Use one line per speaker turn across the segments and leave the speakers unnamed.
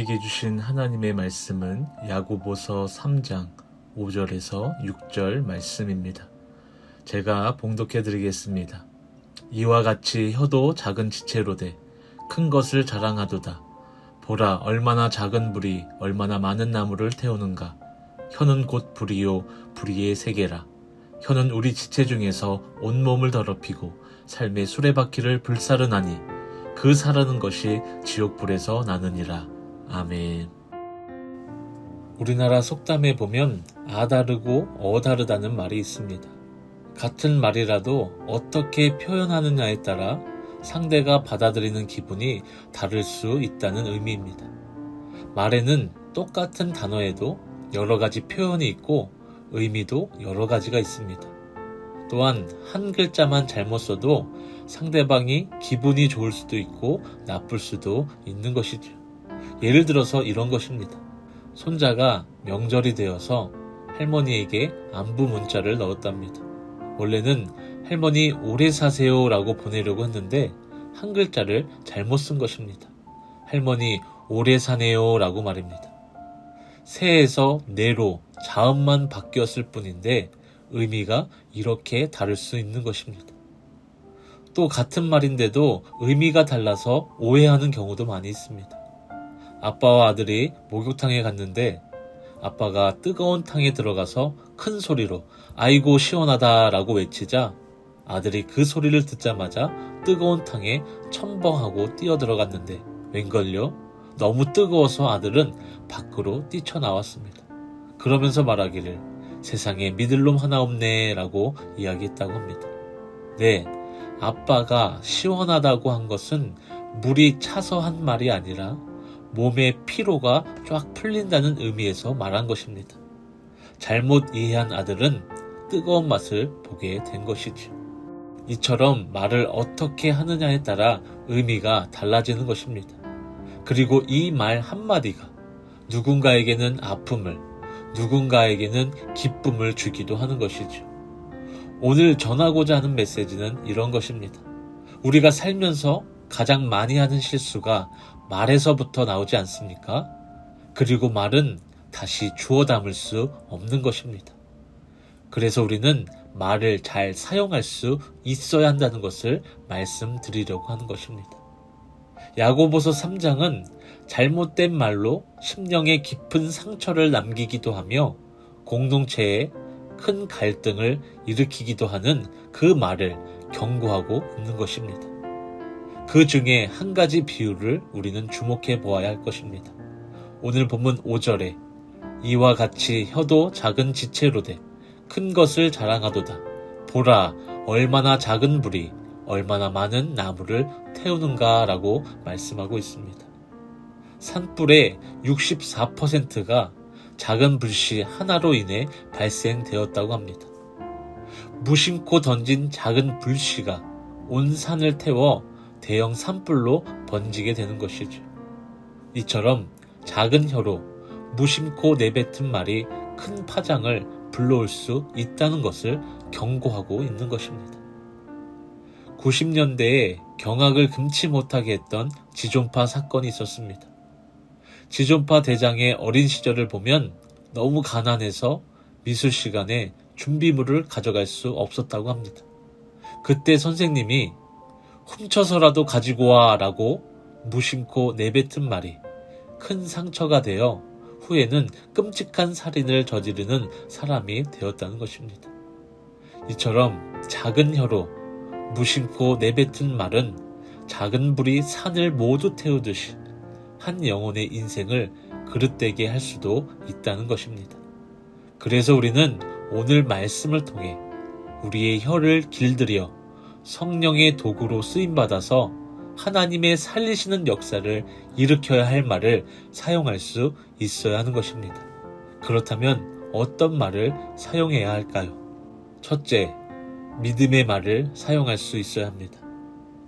우리에게 주신 하나님의 말씀은 야고보서 3장 5절에서 6절 말씀입니다. 제가 봉독해 드리겠습니다. 이와 같이 혀도 작은 지체로 돼 큰 것을 자랑하도다. 보라, 얼마나 작은 불이 얼마나 많은 나무를 태우는가. 혀는 곧 불이요 불의의 세계라. 혀는 우리 지체 중에서 온몸을 더럽히고 삶의 수레바퀴를 불사르나니 그 사르는 것이 지옥불에서 나느니라. 아멘. 우리나라 속담에 보면 아다르고 어다르다는 말이 있습니다. 같은 말이라도 어떻게 표현하느냐에 따라 상대가 받아들이는 기분이 다를 수 있다는 의미입니다. 말에는 똑같은 단어에도 여러 가지 표현이 있고 의미도 여러 가지가 있습니다. 또한 한 글자만 잘못 써도 상대방이 기분이 좋을 수도 있고 나쁠 수도 있는 것이죠. 예를 들어서 이런 것입니다. 손자가 명절이 되어서 할머니에게 안부 문자를 넣었답니다. 원래는 할머니 오래 사세요 라고 보내려고 했는데 한 글자를 잘못 쓴 것입니다. 할머니 오래 사네요 라고 말입니다. 새에서 내로 자음만 바뀌었을 뿐인데 의미가 이렇게 다를 수 있는 것입니다. 또 같은 말인데도 의미가 달라서 오해하는 경우도 많이 있습니다. 아빠와 아들이 목욕탕에 갔는데 아빠가 뜨거운 탕에 들어가서 큰 소리로 아이고 시원하다 라고 외치자 아들이 그 소리를 듣자마자 뜨거운 탕에 첨벙하고 뛰어들어갔는데 웬걸요? 너무 뜨거워서 아들은 밖으로 뛰쳐나왔습니다. 그러면서 말하기를 세상에 믿을 놈 하나 없네 라고 이야기했다고 합니다. 네, 아빠가 시원하다고 한 것은 물이 차서 한 말이 아니라 몸의 피로가 쫙 풀린다는 의미에서 말한 것입니다. 잘못 이해한 아들은 뜨거운 맛을 보게 된 것이죠. 이처럼 말을 어떻게 하느냐에 따라 의미가 달라지는 것입니다. 그리고 이 말 한마디가 누군가에게는 아픔을, 누군가에게는 기쁨을 주기도 하는 것이죠. 오늘 전하고자 하는 메시지는 이런 것입니다. 우리가 살면서 가장 많이 하는 실수가 말에서부터 나오지 않습니까? 그리고 말은 다시 주워 담을 수 없는 것입니다. 그래서 우리는 말을 잘 사용할 수 있어야 한다는 것을 말씀드리려고 하는 것입니다. 야고보서 3장은 잘못된 말로 심령에 깊은 상처를 남기기도 하며 공동체에 큰 갈등을 일으키기도 하는 그 말을 경고하고 있는 것입니다. 그 중에 한 가지 비유를 우리는 주목해 보아야 할 것입니다. 오늘 본문 5절에 이와 같이 혀도 작은 지체로 돼 큰 것을 자랑하도다. 보라, 얼마나 작은 불이 얼마나 많은 나무를 태우는가 라고 말씀하고 있습니다. 산불의 64%가 작은 불씨 하나로 인해 발생되었다고 합니다. 무심코 던진 작은 불씨가 온 산을 태워 대형 산불로 번지게 되는 것이죠. 이처럼 작은 혀로 무심코 내뱉은 말이 큰 파장을 불러올 수 있다는 것을 경고하고 있는 것입니다. 90년대에 경악을 금치 못하게 했던 지존파 사건이 있었습니다. 지존파 대장의 어린 시절을 보면 너무 가난해서 미술 시간에 준비물을 가져갈 수 없었다고 합니다. 그때 선생님이 훔쳐서라도 가지고 와 라고 무심코 내뱉은 말이 큰 상처가 되어 후에는 끔찍한 살인을 저지르는 사람이 되었다는 것입니다. 이처럼 작은 혀로 무심코 내뱉은 말은 작은 불이 산을 모두 태우듯이 한 영혼의 인생을 그릇되게 할 수도 있다는 것입니다. 그래서 우리는 오늘 말씀을 통해 우리의 혀를 길들여 성령의 도구로 쓰임받아서 하나님의 살리시는 역사를 일으켜야 할 말을 사용할 수 있어야 하는 것입니다. 그렇다면 어떤 말을 사용해야 할까요? 첫째, 믿음의 말을 사용할 수 있어야 합니다.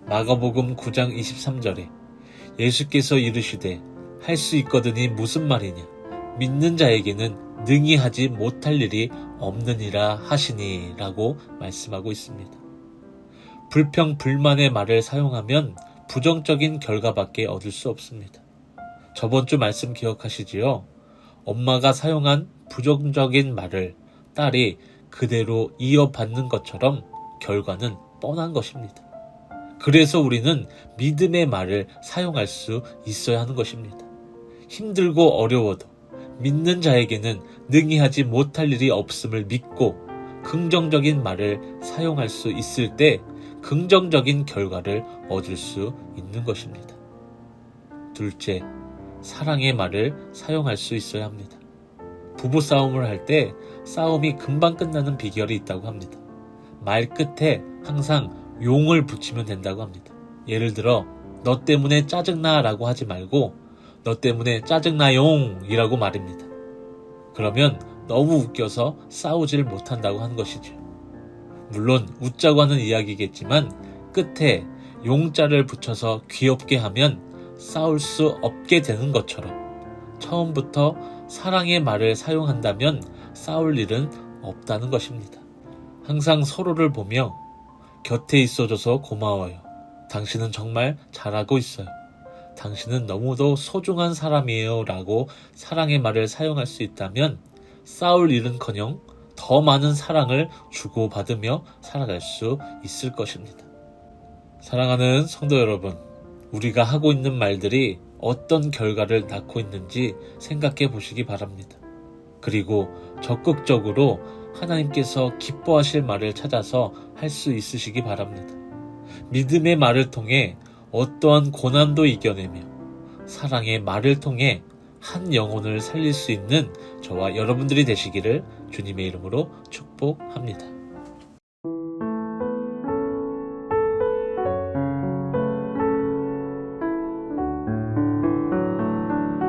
마가복음 9장 23절에 예수께서 이르시되 할 수 있거든이 무슨 말이냐? 믿는 자에게는 능히 하지 못할 일이 없느니라 하시니 라고 말씀하고 있습니다. 불평, 불만의 말을 사용하면 부정적인 결과밖에 얻을 수 없습니다. 저번 주 말씀 기억하시지요? 엄마가 사용한 부정적인 말을 딸이 그대로 이어받는 것처럼 결과는 뻔한 것입니다. 그래서 우리는 믿음의 말을 사용할 수 있어야 하는 것입니다. 힘들고 어려워도 믿는 자에게는 능히 하지 못할 일이 없음을 믿고 긍정적인 말을 사용할 수 있을 때 긍정적인 결과를 얻을 수 있는 것입니다. 둘째, 사랑의 말을 사용할 수 있어야 합니다. 부부싸움을 할 때 싸움이 금방 끝나는 비결이 있다고 합니다. 말 끝에 항상 용을 붙이면 된다고 합니다. 예를 들어 너 때문에 짜증나 라고 하지 말고 너 때문에 짜증나용 이라고 말입니다. 그러면 너무 웃겨서 싸우질 못한다고 하는 것이죠. 물론 웃자고 하는 이야기겠지만 끝에 용자를 붙여서 귀엽게 하면 싸울 수 없게 되는 것처럼 처음부터 사랑의 말을 사용한다면 싸울 일은 없다는 것입니다. 항상 서로를 보며 곁에 있어줘서 고마워요. 당신은 정말 잘하고 있어요. 당신은 너무도 소중한 사람이에요 라고 사랑의 말을 사용할 수 있다면 싸울 일은커녕 더 많은 사랑을 주고받으며 살아갈 수 있을 것입니다. 사랑하는 성도 여러분, 우리가 하고 있는 말들이 어떤 결과를 낳고 있는지 생각해 보시기 바랍니다. 그리고 적극적으로 하나님께서 기뻐하실 말을 찾아서 할 수 있으시기 바랍니다. 믿음의 말을 통해 어떠한 고난도 이겨내며 사랑의 말을 통해 한 영혼을 살릴 수 있는 저와 여러분들이 되시기를 주님의 이름으로 축복합니다.